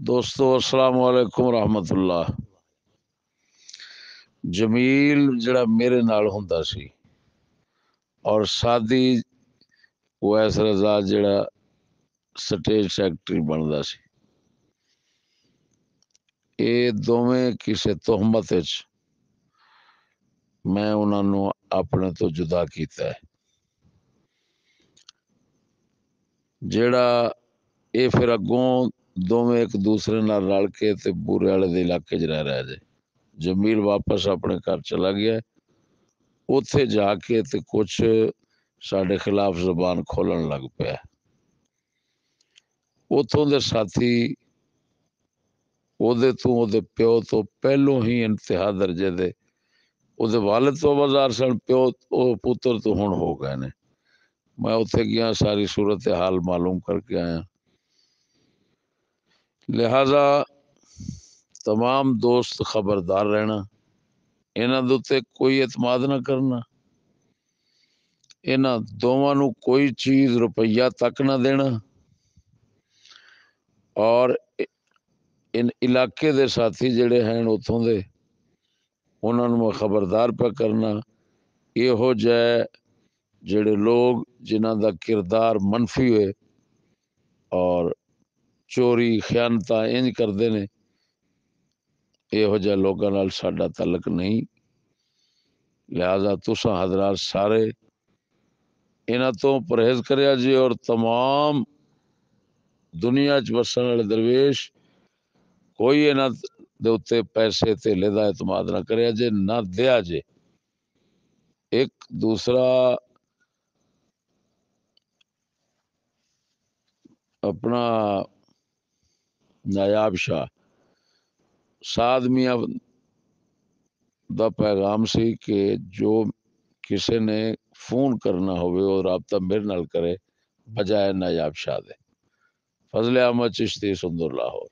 دوستو السلام علیکم ورحمۃ اللہ۔ جمیل جڑا میرے نال ہوندا سی اور سادی ویس رضا جڑا سٹیج سیکٹری بندا سی، اے دوویں کسے تہمت وچ میں انہاں نو اپنے تو جدا کیتا ہے۔ جڑا اے پھر اگوں دوویں ایک دوسرے نال رل کے تے بورے والے دے علاقے چ رہ جے۔ جمیل واپس اپنے گھر چلا گیا، اوتھے جا کے تے کچھ ساڈے خلاف زبان کھولن لگ پیا۔ اوتھوں دے ساتھی او دے پیو تو پہلو ہی انتہا درجے دے، او دے والد تو بازار سن، پیو او پتر تو ہن ہو گئے نے۔ میں اتنے گیا، ساری صورت حال معلوم کر کے آیا۔ لہذا تمام دوست خبردار رہنا، انہاں دے تے کوئی اعتماد نہ کرنا، انہاں دوواں نو کوئی چیز روپیہ تک نہ دینا، اور ان علاقے دے ساتھی جڑے ہیں اتھوں دے، انہاں نو میں خبردار پہ کرنا، یہ ہو جائے جڑے لوگ جنہاں دا کردار منفی ہوئے اور چوری خیانتاں انج کردے نے، یہ ہو جائے لوگاں نال ساڈا تعلق نہیں۔ لہذا تساں حضرات سارے انہاں تو پرہیز کریا جی، اور تمام دنیا چ وسن والے درویش کوئی انہاں دے اتے پیسے تھیلے دا اعتماد نہ کریا جے، نہ دیا جے۔ ایک دوسرا اپنا نایاب شاہ سعد میاں دا پیغام سی کہ جو کسی نے فون کرنا ہوئے اور رابطہ میرے نال کرے بجائے نایاب شاہ دے۔ فضل احمد چشتی، سندر لاہور۔